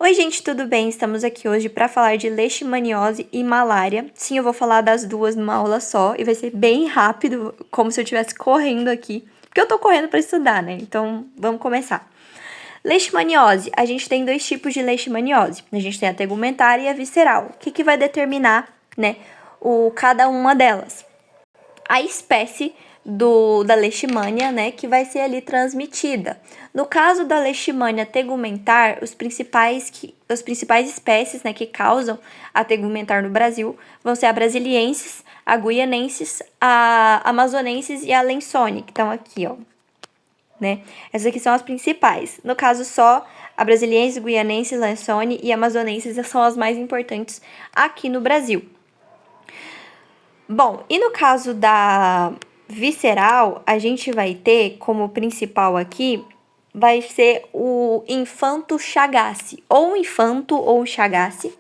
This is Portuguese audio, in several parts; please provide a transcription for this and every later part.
Oi, gente, tudo bem? Estamos aqui hoje para falar de leishmaniose e malária. Sim, eu vou falar das duas numa aula só e vai ser bem rápido, como se eu estivesse correndo aqui, porque eu tô correndo para estudar, né? Então, vamos começar. Leishmaniose, a gente tem dois tipos de leishmaniose. A gente tem a tegumentar e a visceral. O que vai determinar, né, cada uma delas? A espécie da leishmania, né, que vai ser ali transmitida. No caso da leishmania tegumentar, os principais espécies, né, que causam a tegumentar no Brasil vão ser a brasiliensis, a guianensis, a amazonensis e a lensone, que estão aqui, ó, né? Essas aqui são as principais. No caso, só a brasiliensis, guianensis, lensone e amazonensis são as mais importantes aqui no Brasil. Bom, e no caso da visceral, a gente vai ter como principal aqui, vai ser o infanto Chagassi, ou infanto ou Chagassi,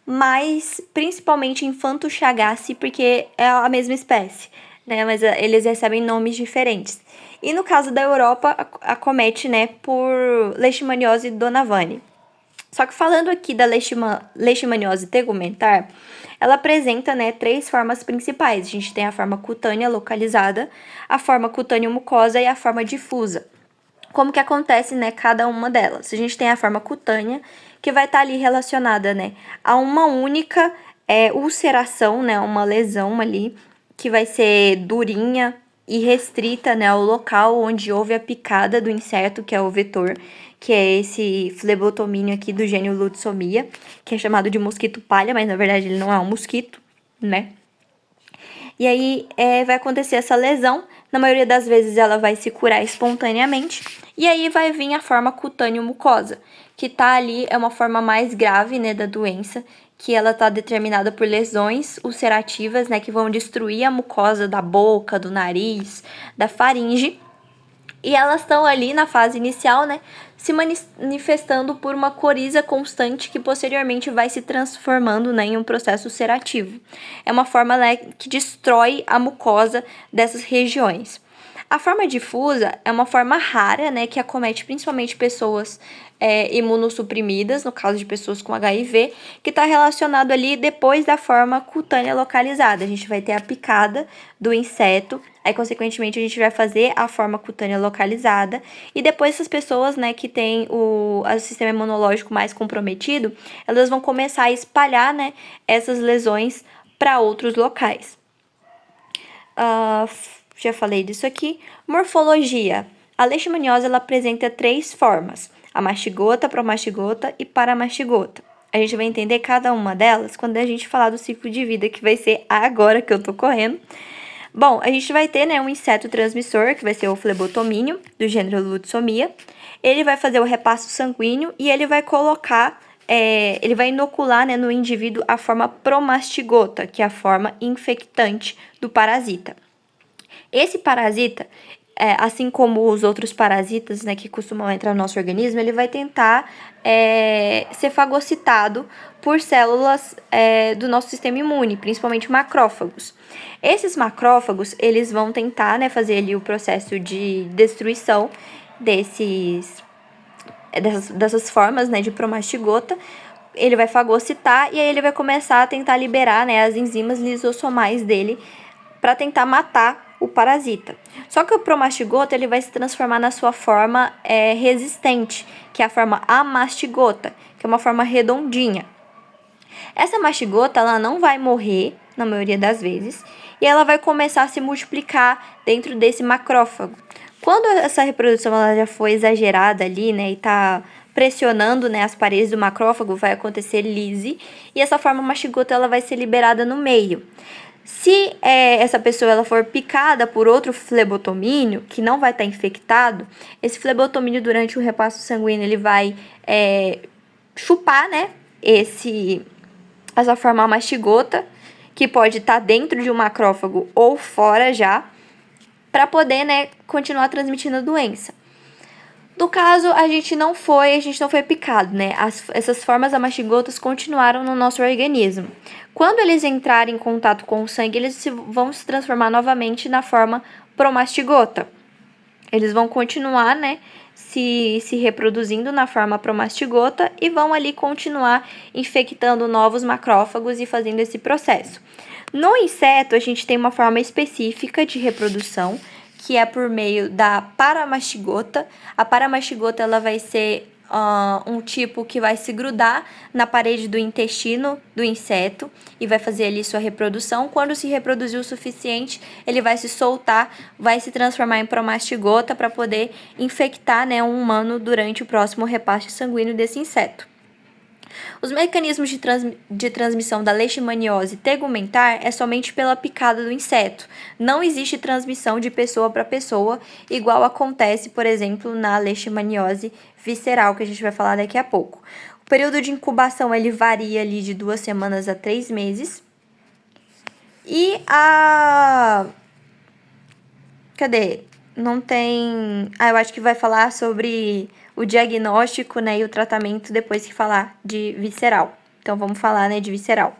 mas principalmente infanto Chagassi, porque é a mesma espécie, né? Mas eles recebem nomes diferentes. E no caso da Europa, acomete, né, por leishmaniose donnavani. Só que falando aqui da leishmaniose tegumentar, ela apresenta, né, três formas principais. A gente tem a forma cutânea localizada, a forma cutânea mucosa e a forma difusa. Como que acontece, né, cada uma delas? A gente tem a forma cutânea, que vai estar ali relacionada, né, a uma única ulceração, né, uma lesão ali, que vai ser durinha e restrita, né, ao local onde houve a picada do inseto, que é o vetor, que é esse flebotomínio aqui do gênero Lutsomia, que é chamado de mosquito palha, mas na verdade ele não é um mosquito, né? E aí vai acontecer essa lesão, na maioria das vezes ela vai se curar espontaneamente, e aí vai vir a forma cutâneo-mucosa, que tá ali, é uma forma mais grave, né, da doença, que ela tá determinada por lesões ulcerativas, né, que vão destruir a mucosa da boca, do nariz, da faringe, e elas estão ali na fase inicial, né, se manifestando por uma coriza constante que posteriormente vai se transformando, né, em um processo ulcerativo. É uma forma, né, que destrói a mucosa dessas regiões. A forma difusa é uma forma rara, né, que acomete principalmente pessoas imunossuprimidas, no caso de pessoas com HIV, que está relacionado ali depois da forma cutânea localizada. A gente vai ter a picada do inseto, aí consequentemente a gente vai fazer a forma cutânea localizada, e depois essas pessoas, né, que têm o sistema imunológico mais comprometido, elas vão começar a espalhar, né, essas lesões para outros locais. Já falei disso aqui. Morfologia. A leishmaniose ela apresenta três formas: a mastigota, promastigota e paramastigota. A gente vai entender cada uma delas quando a gente falar do ciclo de vida, que vai ser agora que eu tô correndo. Bom, a gente vai ter, né, um inseto transmissor, que vai ser o flebotomínio, do gênero Lutsomia. Ele vai fazer o repasto sanguíneo e ele vai colocar, ele vai inocular, né, no indivíduo a forma promastigota, que é a forma infectante do parasita. Esse parasita, assim como os outros parasitas, né, que costumam entrar no nosso organismo, ele vai tentar ser fagocitado por células do nosso sistema imune, principalmente macrófagos. Esses macrófagos, eles vão tentar, né, fazer ali o processo de destruição dessas formas, né, de promastigota. Ele vai fagocitar e aí ele vai começar a tentar liberar, né, as enzimas lisossomais dele para tentar matar o parasita. Só que o promastigota ele vai se transformar na sua forma resistente, que é a forma amastigota, que é uma forma redondinha. Essa mastigota ela não vai morrer, na maioria das vezes, e ela vai começar a se multiplicar dentro desse macrófago. Quando essa reprodução ela já foi exagerada ali, né, e tá pressionando, né, as paredes do macrófago, vai acontecer lise, e essa forma mastigota ela vai ser liberada no meio. Se essa pessoa ela for picada por outro flebotomínio, que não vai estar infectado, esse flebotomínio durante o repasto sanguíneo ele vai chupar, né, essa forma mastigota, que pode estar dentro de um macrófago ou fora já, para poder, né, continuar transmitindo a doença. No caso, a gente não foi picado, né? Essas formas amastigotas continuaram no nosso organismo. Quando eles entrarem em contato com o sangue, eles vão se transformar novamente na forma promastigota. Eles vão continuar, né, se reproduzindo na forma promastigota e vão ali continuar infectando novos macrófagos e fazendo esse processo. No inseto, a gente tem uma forma específica de reprodução, que é por meio da paramastigota. A paramastigota ela vai ser um tipo que vai se grudar na parede do intestino do inseto e vai fazer ali sua reprodução. Quando se reproduzir o suficiente, ele vai se soltar, vai se transformar em promastigota para poder infectar, né, um humano durante o próximo repasse sanguíneo desse inseto. Os mecanismos de transmissão da leishmaniose tegumentar é somente pela picada do inseto. Não existe transmissão de pessoa para pessoa, igual acontece, por exemplo, na leishmaniose visceral, que a gente vai falar daqui a pouco. O período de incubação ele varia ali de 2 semanas a 3 meses. E Cadê? Não tem... eu acho que vai falar sobre o diagnóstico, né, e o tratamento depois que falar de visceral. Então, vamos falar, né, de visceral.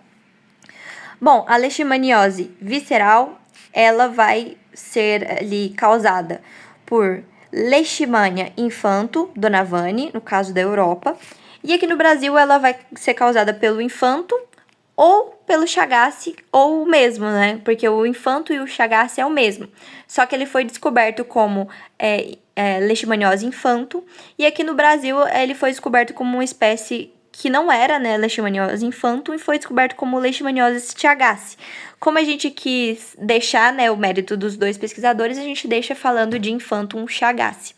Bom, a leishmaniose visceral, ela vai ser ali causada por Leishmania infanto, Dona Vane, no caso da Europa. E aqui no Brasil, ela vai ser causada pelo infanto ou pelo Chagassi, ou o mesmo, né? Porque o infanto e o Chagassi é o mesmo. Só que ele foi descoberto como Leishmaniose infanto. E aqui no Brasil, ele foi descoberto como uma espécie que não era, né, Leishmaniose infanto, e foi descoberto como Leishmaniose Chagassi. Como a gente quis deixar, né, o mérito dos dois pesquisadores, a gente deixa falando de infantum Chagassi.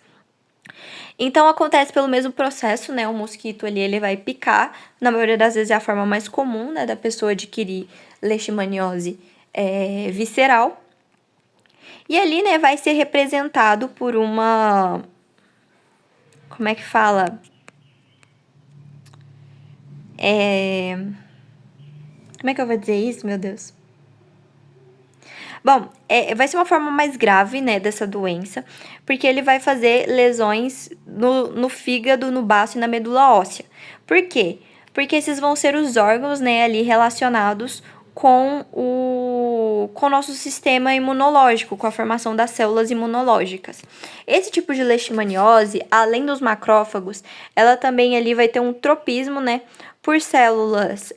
Então, acontece pelo mesmo processo, né? O mosquito ali, ele vai picar. Na maioria das vezes é a forma mais comum, né? Da pessoa adquirir leishmaniose visceral. E ali, né? Vai ser representado por uma... Como é que fala? Como é que eu vou dizer isso, meu Deus? Bom, vai ser uma forma mais grave, né, dessa doença, porque ele vai fazer lesões no fígado, no baço e na medula óssea. Por quê? Porque esses vão ser os órgãos, né, ali relacionados com o nosso sistema imunológico, com a formação das células imunológicas. Esse tipo de leishmaniose, além dos macrófagos, ela também ali vai ter um tropismo, né, por células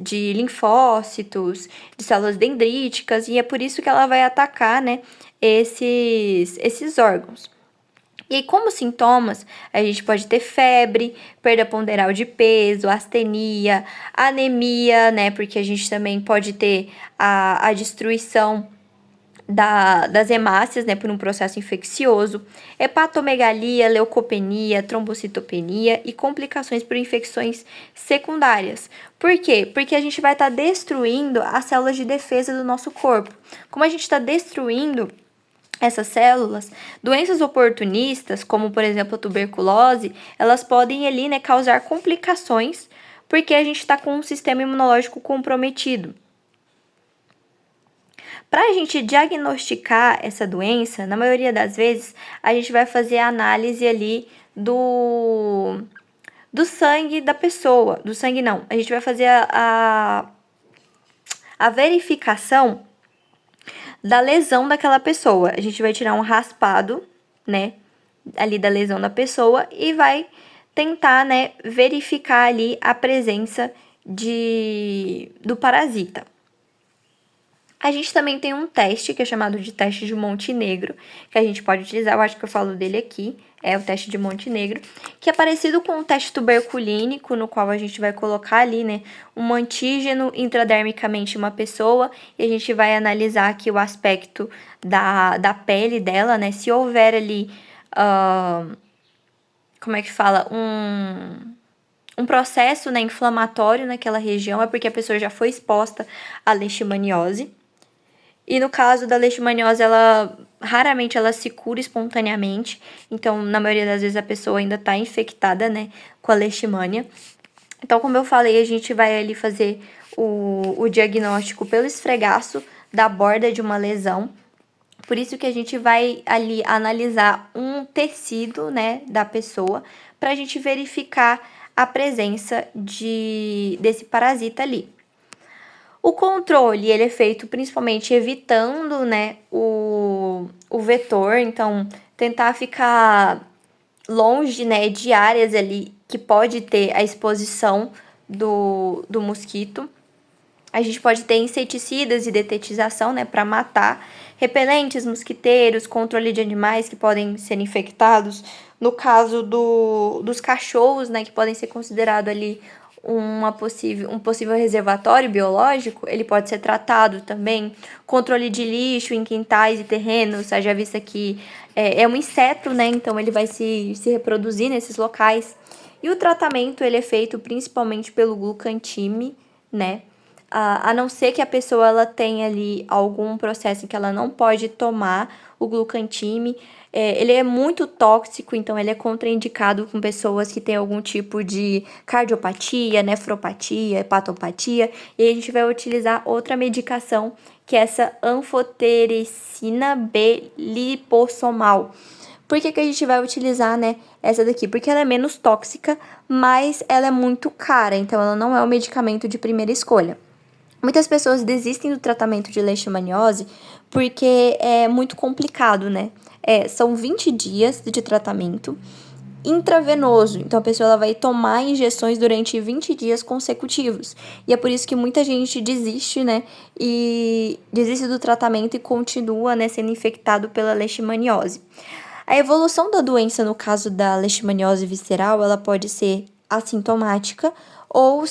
de linfócitos, de células dendríticas, e é por isso que ela vai atacar, né, esses órgãos. E como sintomas, a gente pode ter febre, perda ponderal de peso, astenia, anemia, né, porque a gente também pode ter a destruição das hemácias, né, por um processo infeccioso, hepatomegalia, leucopenia, trombocitopenia e complicações por infecções secundárias. Por quê? Porque a gente vai estar destruindo as células de defesa do nosso corpo. Como a gente está destruindo essas células, doenças oportunistas, como por exemplo a tuberculose, elas podem ali, né, causar complicações porque a gente está com um sistema imunológico comprometido. Para a gente diagnosticar essa doença, na maioria das vezes, a gente vai fazer a análise ali do sangue da pessoa. Do sangue não, a gente vai fazer a verificação da lesão daquela pessoa. A gente vai tirar um raspado, né, ali da lesão da pessoa e vai tentar, né, verificar ali a presença do parasita. A gente também tem um teste, que é chamado de teste de Montenegro, que a gente pode utilizar, eu acho que eu falo dele aqui, é o teste de Montenegro, que é parecido com o teste tuberculínico, no qual a gente vai colocar ali, né, um antígeno intradermicamente em uma pessoa, e a gente vai analisar aqui o aspecto da pele dela, né, se houver ali, como é que fala, um processo, né, inflamatório naquela região, é porque a pessoa já foi exposta à leishmaniose. E no caso da leishmaniose, raramente ela se cura espontaneamente. Então, na maioria das vezes, a pessoa ainda está infectada, né, com a leishmania. Então, como eu falei, a gente vai ali fazer o diagnóstico pelo esfregaço da borda de uma lesão. Por isso que a gente vai ali analisar um tecido, né, da pessoa, para a gente verificar a presença desse parasita ali. O controle, ele é feito principalmente evitando, né, o vetor, então tentar ficar longe, né, de áreas ali que pode ter a exposição do mosquito. A gente pode ter inseticidas e detetização, né, para matar, repelentes, mosquiteiros, controle de animais que podem ser infectados. No caso dos cachorros, né, que podem ser considerados ali um possível reservatório biológico, ele pode ser tratado também. Controle de lixo em quintais e terrenos, haja vista que é um inseto, né, então ele vai se reproduzir nesses locais. E o tratamento, ele é feito principalmente pelo glucantime, né, a não ser que a pessoa ela tenha ali algum processo em que ela não pode tomar o glucantime. Ele é muito tóxico, então ele é contraindicado com pessoas que têm algum tipo de cardiopatia, nefropatia, hepatopatia. E aí a gente vai utilizar outra medicação, que é essa anfotericina B lipossomal. Por que a gente vai utilizar, né, essa daqui? Porque ela é menos tóxica, mas ela é muito cara, então ela não é o medicamento de primeira escolha. Muitas pessoas desistem do tratamento de leishmaniose porque é muito complicado, né? São 20 dias de tratamento intravenoso. Então, a pessoa ela vai tomar injeções durante 20 dias consecutivos. E é por isso que muita gente desiste, né? E desiste do tratamento e continua, né, sendo infectado pela leishmaniose. A evolução da doença, no caso da leishmaniose visceral, ela pode ser assintomática ou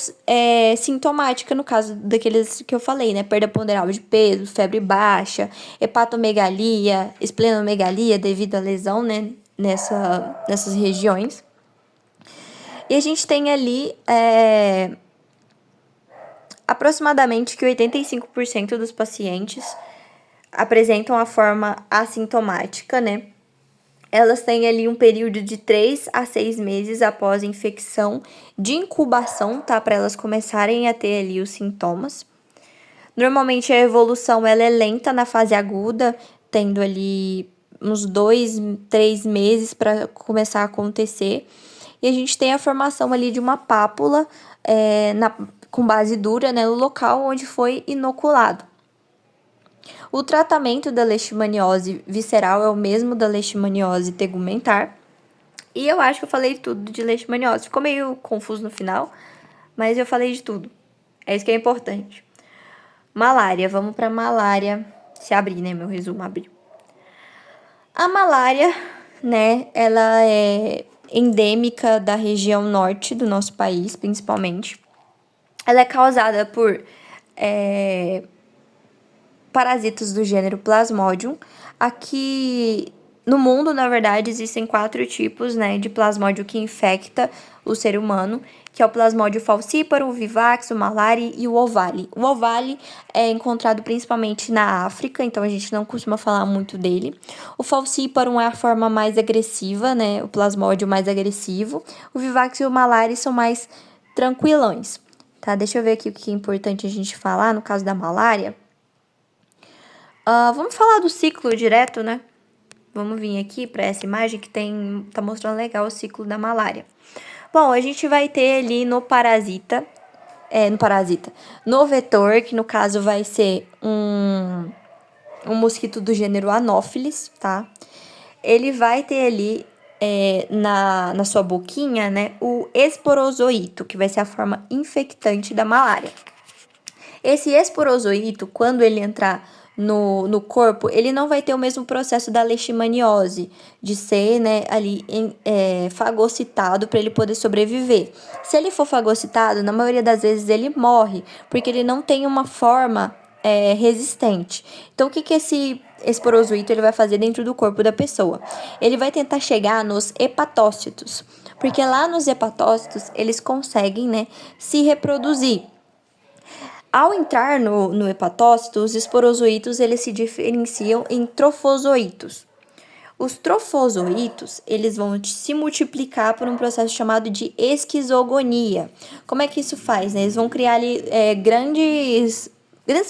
sintomática, no caso daqueles que eu falei, né? Perda ponderal de peso, febre baixa, hepatomegalia, esplenomegalia devido à lesão, né? Nessas regiões. E a gente tem ali aproximadamente que 85% dos pacientes apresentam a forma assintomática, né? Elas têm ali um período de 3 a 6 meses após a infecção de incubação, tá? Para elas começarem a ter ali os sintomas. Normalmente a evolução ela é lenta na fase aguda, tendo ali uns 2, 3 meses para começar a acontecer. E a gente tem a formação ali de uma pápula com base dura, né, no local onde foi inoculado. O tratamento da leishmaniose visceral é o mesmo da leishmaniose tegumentar. E eu acho que eu falei tudo de leishmaniose. Ficou meio confuso no final, mas eu falei de tudo. É isso que é importante. Malária, vamos para malária. Se abrir, né? Meu resumo abriu. A malária, né? Ela é endêmica da região norte do nosso país, principalmente. Ela é causada por parasitas do gênero Plasmodium. Aqui no mundo, na verdade, existem 4 tipos, né, de plasmódio que infecta o ser humano, que é o plasmódio falciparum, o vivax, o malari e o ovale. O ovale é encontrado principalmente na África, então a gente não costuma falar muito dele. O falciparum é a forma mais agressiva, né, o plasmódio mais agressivo. O vivax e o malari são mais tranquilões, tá? Deixa eu ver aqui o que é importante a gente falar no caso da malária. Vamos falar do ciclo direto, né? Vamos vir aqui para essa imagem que tá mostrando legal o ciclo da malária. Bom, a gente vai ter ali no vetor, que no caso vai ser um mosquito do gênero Anopheles, tá? Ele vai ter ali na sua boquinha, né, o esporozoito, que vai ser a forma infectante da malária. Esse esporozoito, quando ele entrar no corpo, ele não vai ter o mesmo processo da leishmaniose, de ser, né, ali fagocitado para ele poder sobreviver. Se ele for fagocitado, na maioria das vezes ele morre, porque ele não tem uma forma resistente. Então, o que esse esporozoito ele vai fazer dentro do corpo da pessoa? Ele vai tentar chegar nos hepatócitos, porque lá nos hepatócitos eles conseguem, né, se reproduzir. Ao entrar no hepatócito, os esporozoitos eles se diferenciam em trofozoitos. Os trofozoitos eles vão se multiplicar por um processo chamado de esquizogonia. Como é que isso faz? Né? Eles vão criar ali grandes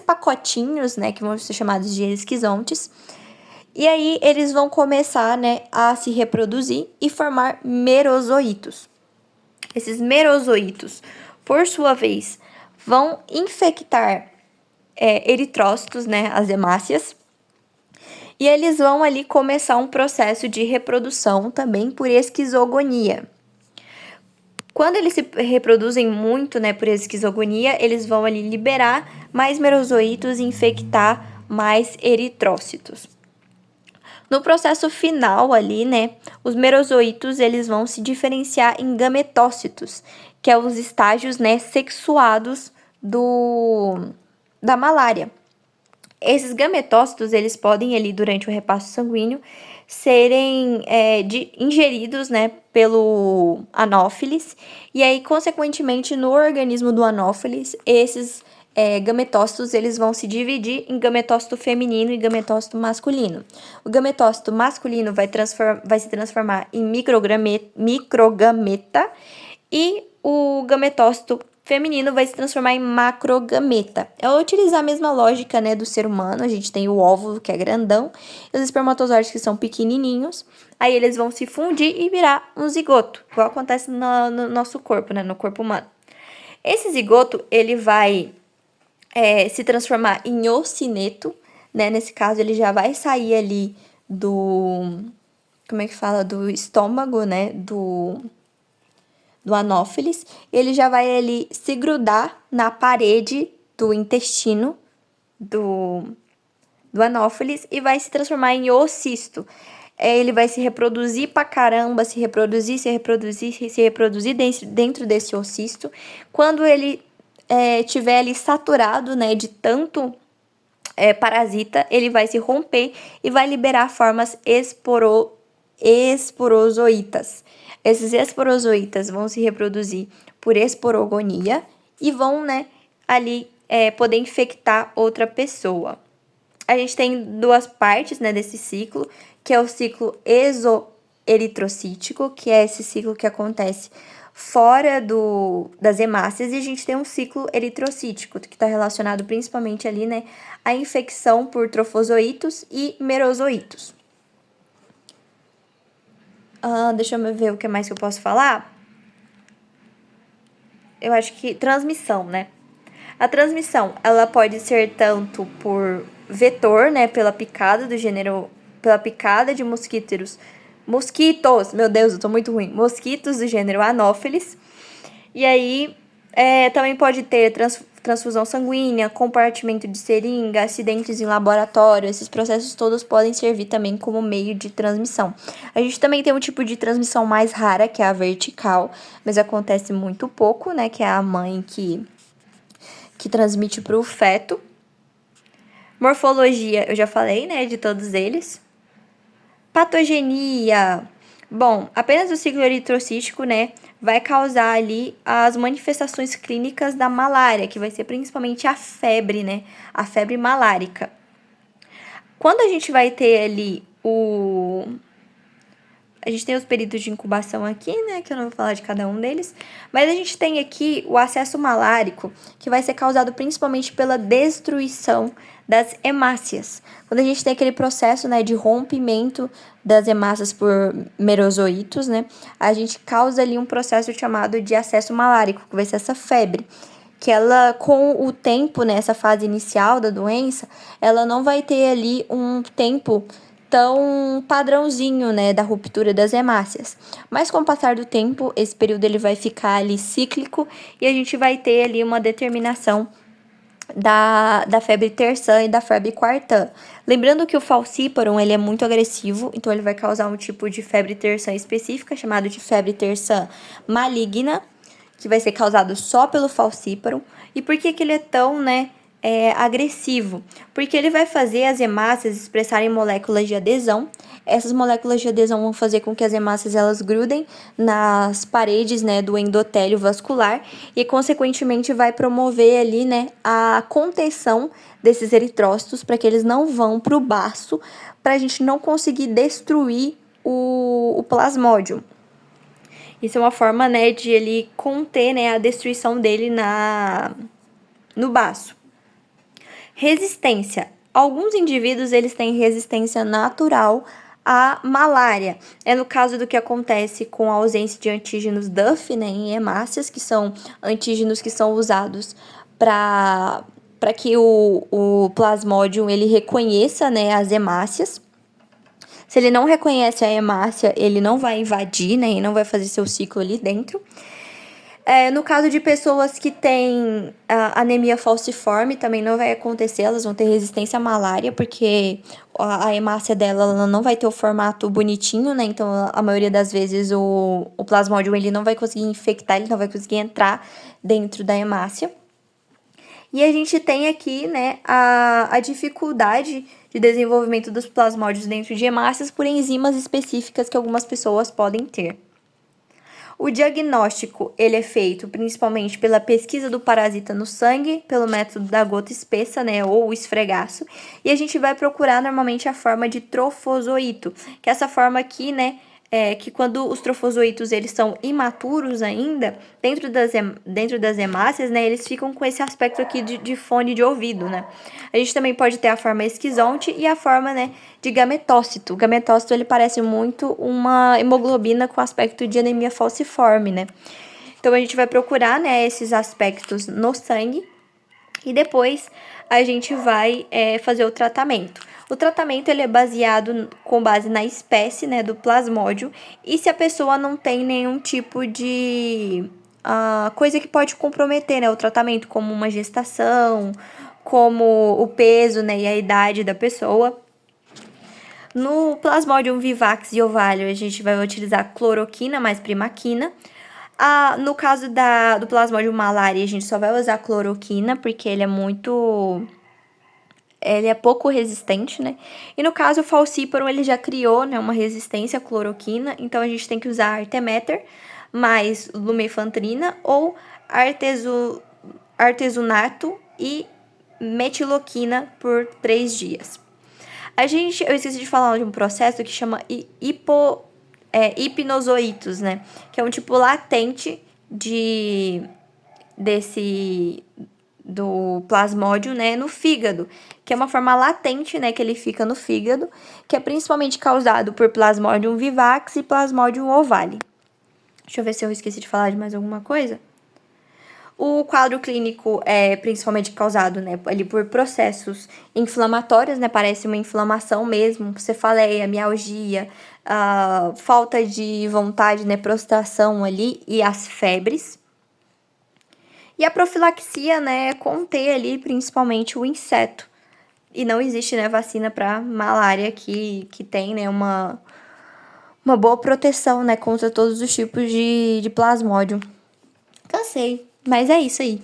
pacotinhos, né, que vão ser chamados de esquizontes. E aí eles vão começar, né, a se reproduzir e formar merozoitos. Esses merozoitos, por sua vez, vão infectar eritrócitos, né, as hemácias. E eles vão ali começar um processo de reprodução também por esquizogonia. Quando eles se reproduzem muito, né, por esquizogonia, eles vão ali liberar mais merozoítos e infectar mais eritrócitos. No processo final ali, né, os merozoítos eles vão se diferenciar em gametócitos, que é os estágios, né, sexuados da malária. Esses gametócitos, eles podem ali durante o repasto sanguíneo serem ingeridos, né, pelo anófeles, e aí, consequentemente, no organismo do anófeles, esses gametócitos eles vão se dividir em gametócito feminino e gametócito masculino. O gametócito masculino vai se transformar em microgameta e o gametócito feminino vai se transformar em macrogameta. É utilizar a mesma lógica, né, do ser humano. A gente tem o óvulo, que é grandão, e os espermatozoides, que são pequenininhos. Aí eles vão se fundir e virar um zigoto, igual acontece no nosso corpo, né, no corpo humano. Esse zigoto, ele vai se transformar em ocineto, né? Nesse caso, ele já vai sair ali como é que fala? Do estômago, né? Do anófeles. Ele já vai ali se grudar na parede do intestino do anófeles e vai se transformar em ocisto. Ele vai se reproduzir pra caramba, se reproduzir dentro desse ocisto. Quando ele tiver ali saturado, né, de tanto parasita, ele vai se romper e vai liberar formas esporozoítas. Esses esporozoítas vão se reproduzir por esporogonia e vão, né, ali poder infectar outra pessoa. A gente tem duas partes, né, desse ciclo, que é o ciclo exoeritrocítico, que é esse ciclo que acontece fora das hemácias, e a gente tem um ciclo eritrocítico, que está relacionado principalmente ali, né, à infecção por trofozoítos e merozoítos. Deixa eu ver o que mais que eu posso falar. Eu acho que transmissão, né? A transmissão, ela pode ser tanto por vetor, né, pela picada de mosquitos, meu Deus, eu tô muito ruim, mosquitos do gênero Anopheles. E aí, também pode ter transfusão sanguínea, compartimento de seringa, acidentes em laboratório. Esses processos todos podem servir também como meio de transmissão. A gente também tem um tipo de transmissão mais rara, que é a vertical, mas acontece muito pouco, né, que é a mãe que transmite para o feto. Morfologia, eu já falei, né, de todos eles. Patogenia. Bom, apenas o ciclo eritrocítico, né, vai causar ali as manifestações clínicas da malária, que vai ser principalmente a febre, né, a febre malárica. Quando a gente vai ter ali a gente tem os períodos de incubação aqui, né, que eu não vou falar de cada um deles, mas a gente tem aqui o acesso malárico, que vai ser causado principalmente pela destruição das hemácias. Quando a gente tem aquele processo, né, de rompimento das hemácias por merozoítos, né, a gente causa ali um processo chamado de acesso malárico, que vai ser essa febre, que ela, com o tempo, né, essa fase inicial da doença, ela não vai ter ali um tempo tão padrãozinho, né, da ruptura das hemácias. Mas com o passar do tempo, esse período ele vai ficar ali cíclico e a gente vai ter ali uma determinação da febre terçã e da febre quartã. Lembrando que o falciparum ele é muito agressivo, então ele vai causar um tipo de febre terçã específica, chamado de febre terçã maligna, que vai ser causado só pelo falciparum. E por que ele é tão, né, agressivo? Porque ele vai fazer as hemácias expressarem moléculas de adesão. Essas moléculas de adesão vão fazer com que as hemácias elas grudem nas paredes, né, do endotélio vascular e, consequentemente, vai promover ali, né, a contenção desses eritrócitos para que eles não vão para o baço, para a gente não conseguir destruir o plasmódio. Isso é uma forma, né, de ele conter, né, a destruição dele no baço. Resistência. Alguns indivíduos eles têm resistência natural à malária. É no caso do que acontece com a ausência de antígenos DUF, né, em hemácias, que são antígenos que são usados para que o plasmódio ele reconheça, né, as hemácias. Se ele não reconhece a hemácia, ele não vai invadir, né? E não vai fazer seu ciclo ali dentro. No caso de pessoas que têm anemia falciforme, também não vai acontecer, elas vão ter resistência à malária, porque a hemácia dela ela não vai ter o formato bonitinho, né? Então, a maioria das vezes, o Plasmodium ele não vai conseguir infectar, ele não vai conseguir entrar dentro da hemácia. E a gente tem aqui, né, a dificuldade de desenvolvimento dos plasmódios dentro de hemácias por enzimas específicas que algumas pessoas podem ter. O diagnóstico ele é feito principalmente pela pesquisa do parasita no sangue, pelo método da gota espessa, né, ou o esfregaço, e a gente vai procurar normalmente a forma de trofozoito, que é essa forma aqui, né, que quando os trofozoitos eles são imaturos ainda, dentro das hemácias, né, eles ficam com esse aspecto aqui de fone de ouvido, né. A gente também pode ter a forma esquizonte e a forma, né, de gametócito. O gametócito ele parece muito uma hemoglobina com aspecto de anemia falciforme, né. Então a gente vai procurar, né, esses aspectos no sangue e depois a gente vai fazer o tratamento. O tratamento ele é baseado com base na espécie, né, do plasmódio e se a pessoa não tem nenhum tipo de coisa que pode comprometer, né, o tratamento, como uma gestação, como o peso, né, e a idade da pessoa. No Plasmodium vivax e ovário, a gente vai utilizar cloroquina mais primaquina. No caso do Plasmodium malaria, a gente só vai usar cloroquina, porque ele é pouco resistente, né? E no caso, o falciparum, ele já criou, né, uma resistência à cloroquina, então a gente tem que usar artemether mais lumefantrina ou artesunato e metiloquina por 3 dias. Eu esqueci de falar de um processo que chama hipnozoitos, né? Que é um tipo latente do plasmódio, né, no fígado, que é uma forma latente, né, que ele fica no fígado, que é principalmente causado por Plasmodium vivax e Plasmodium ovale. Deixa eu ver se eu esqueci de falar de mais alguma coisa. O quadro clínico é principalmente causado, né, ali por processos inflamatórios, né, parece uma inflamação mesmo, cefaleia, mialgia, falta de vontade, né, prostração ali e as febres. E a profilaxia, né, é conter ali principalmente o inseto. E não existe, né, vacina para malária que tem, né, uma boa proteção, né, contra todos os tipos de plasmódio. Cansei, mas é isso aí.